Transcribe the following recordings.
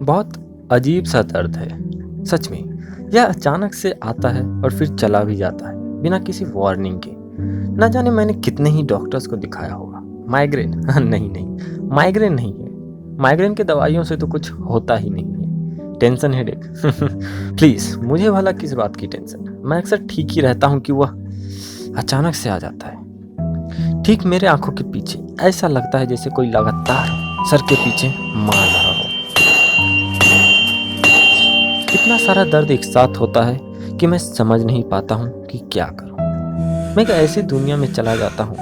बहुत अजीब सा दर्द है, सच में। यह अचानक से आता है और फिर चला भी जाता है, बिना किसी वार्निंग के। ना जाने मैंने कितने ही डॉक्टर्स को दिखाया होगा। माइग्रेन नहीं नहीं, माइग्रेन नहीं है। माइग्रेन के दवाइयों से तो कुछ होता ही नहीं है। टेंशन हेडेक प्लीज, मुझे भला किस बात की टेंशन। मैं अक्सर ठीक ही रहता हूँ कि वह अचानक से आ जाता है, ठीक मेरे आंखों के पीछे। ऐसा लगता है जैसे कोई लगातार सर के पीछे मार रहा हो। इतना सारा दर्द एक साथ होता है कि मैं समझ नहीं पाता हूँ कि क्या करूँ। मैं एक ऐसी दुनिया में चला जाता हूँ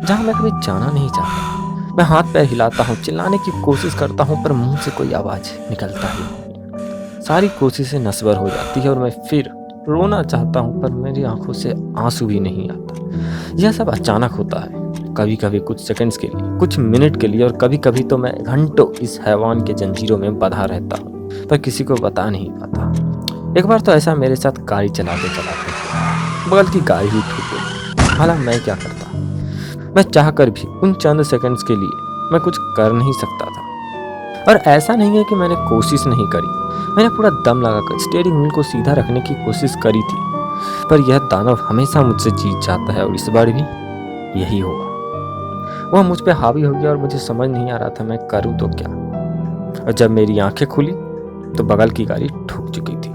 जहाँ मैं कभी जाना नहीं चाहता। मैं हाथ पैर हिलाता हूँ, चिल्लाने की कोशिश करता हूँ, पर मुंह से कोई आवाज निकलता ही नहीं। सारी कोशिशें नस्वर हो जाती है और मैं फिर रोना चाहता हूँ, पर मेरी आंखों से आंसू भी नहीं आता। यह सब अचानक होता है, कभी कभी कुछ सेकंड्स के लिए, कुछ मिनट के लिए, और कभी कभी तो मैं घंटों इस हैवान के जंजीरों में बंधा रहता हूँ, पर किसी को बता नहीं पाता। एक बार तो ऐसा मेरे साथ गाड़ी चलाते चलाते बगल की गाड़ी ही ठुक गई। भला मैं क्या करता? मैं चाहकर भी उन चंद सेकंड्स के लिए मैं कुछ कर नहीं सकता था। और ऐसा नहीं है कि मैंने कोशिश नहीं करी। मैंने पूरा दम लगाकर स्टीयरिंग व्हील को सीधा रखने की कोशिश करी थी, पर यह दानव हमेशा मुझसे जीत जाता है, और इस बार भी यही हुआ। वह मुझ पे हावी हो गया और मुझे समझ नहीं आ रहा था मैं करूं तो क्या। और जब मेरी आंखें खुली तो बगल की गाड़ी ठुक चुकी थी।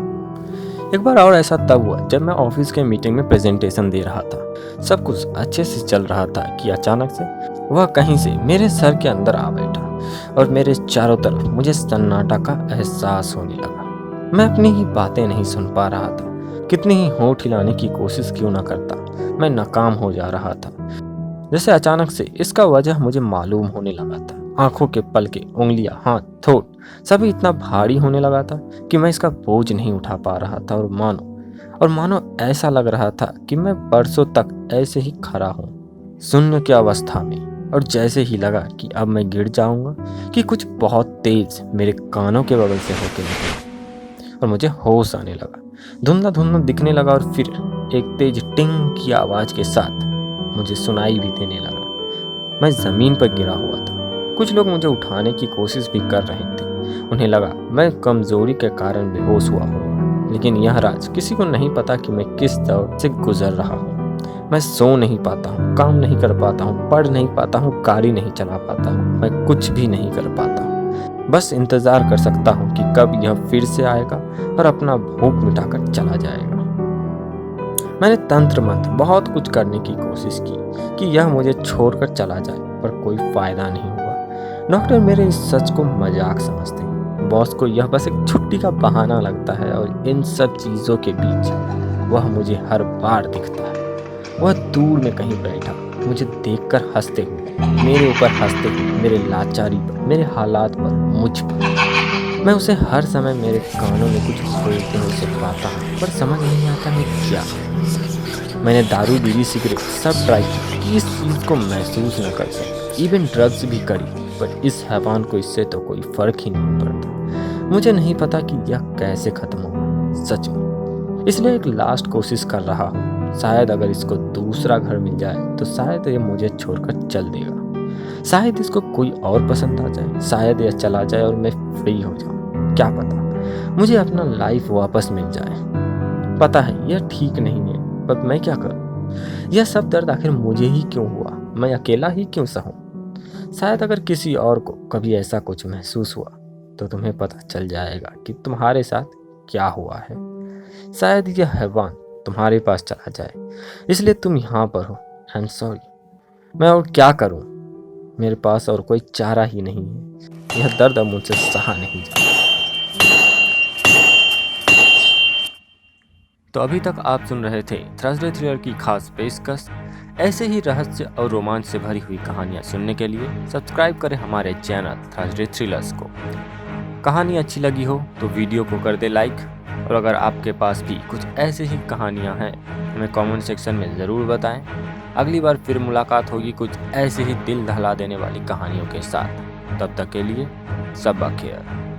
एक बार और ऐसा तब हुआ जब मैं ऑफिस के मीटिंग में प्रेजेंटेशन दे रहा था। सब कुछ अच्छे से चल रहा था कि अचानक से वह कहीं से मेरे सर के अंदर आ बैठा और मेरे चारों तरफ मुझे सन्नाटा का एहसास होने लगा। मैं अपनी ही बातें नहीं सुन पा रहा था। कितनी ही होंठ हिलाने की कोशिश क्यों ना करता, मैं नाकाम हो जा रहा था। जैसे अचानक से इसका वजह मुझे मालूम होने लगा था। आंखों के पलके, उंगलियां, हाथ, ठोट सभी इतना भारी होने लगा था कि मैं इसका बोझ नहीं उठा पा रहा था, और मानो ऐसा लग रहा था कि मैं बरसों तक ऐसे ही खड़ा हूँ, शून्य की अवस्था में। और जैसे ही लगा कि अब मैं गिर जाऊंगा कि कुछ बहुत तेज मेरे कानों के बगल से होके निकला और मुझे होश आने लगा। धुंधला धुंधला दिखने लगा और फिर एक तेज टिंग की आवाज के साथ मुझे सुनाई भी देने लगा। मैं जमीन पर गिरा हुआ था। कुछ लोग मुझे उठाने की कोशिश भी कर रहे थे। उन्हें लगा मैं कमजोरी के कारण बेहोश हुआ हूँ, लेकिन यह राज किसी को नहीं पता कि मैं किस दौर से गुजर रहा हूँ। मैं सो नहीं पाता हूँ, काम नहीं कर पाता हूँ, पढ़ नहीं पाता हूँ, गाड़ी नहीं चला पाता हूँ। मैं कुछ भी नहीं कर पाता हूँ। बस इंतजार कर सकता हूँ कि कब यह फिर से आएगा और अपना भूख मिटाकर चला जाएगा। मैंने तंत्र मंत्र बहुत कुछ करने की कोशिश की कि यह मुझे छोड़कर चला जाए, पर कोई फायदा नहीं हुआ। डॉक्टर मेरे इस सच को मजाक समझते हैं, बॉस को यह बस एक छुट्टी का बहाना लगता है, और इन सब चीजों के बीच वह मुझे हर बार दिखता है। वह दूर में कहीं बैठा मुझे देखकर हंसते हुए, मेरे ऊपर हंसते हुए, मेरे लाचारी पर, मेरे हालात पर, मुझ पर। मैं उसे हर समय मेरे कानों में कुछ बोलते हुए सुन पाता हूँ, पर समझ नहीं आता मैं क्या। मैंने दारू, बीड़ी, सिगरेट सब ट्राई की, इस चीज को महसूस न कर सकी। इवन ड्रग्स भी करी, पर इस हैवान को इससे तो कोई फर्क ही नहीं पड़ता। मुझे नहीं पता कि यह कैसे खत्म होगा, सच में। इसलिए एक लास्ट कोशिश कर रहा हूँ। शायद अगर इसको दूसरा घर मिल जाए तो शायद ये मुझे छोड़कर चल देगा। शायद इसको कोई और पसंद आ जाए, शायद यह चला जाए और मैं फ्री हो जाऊं। क्या पता मुझे अपना लाइफ वापस मिल जाए। पता है यह ठीक नहीं है, पर मैं क्या करूं? यह सब दर्द आखिर मुझे ही क्यों हुआ? मैं अकेला ही क्यों सहूं? शायद अगर किसी और को कभी ऐसा कुछ महसूस हुआ तो तुम्हें पता चल जाएगा कि तुम्हारे साथ क्या हुआ है। शायद यह हैवान तुम्हारे पास चला जाए, इसलिए तुम यहाँ पर हो। I am sorry. मैं और क्या करूं? मेरे पास और कोई चारा ही नहीं है। यह दर्द अब मुझसे सहा नहीं जाता। तो अभी तक आप सुन रहे थे थर्सडे थ्रिलर की खास पेशकश। ऐसे ही रहस्य और रोमांच से भरी हुई कहानियां सुनने के लिए सब्सक्राइब करें हमारे चैनल थर्सडे थ्रिलर्स को। कहानी अच्छी लगी हो तो वीडियो को कर दे लाइक, और अगर आपके पास भी कुछ ऐसे ही कहानियां हैं हमें कमेंट सेक्शन में ज़रूर बताएं। अगली बार फिर मुलाकात होगी कुछ ऐसे ही दिल दहला देने वाली कहानियों के साथ। तब तक के लिए सब बखैर।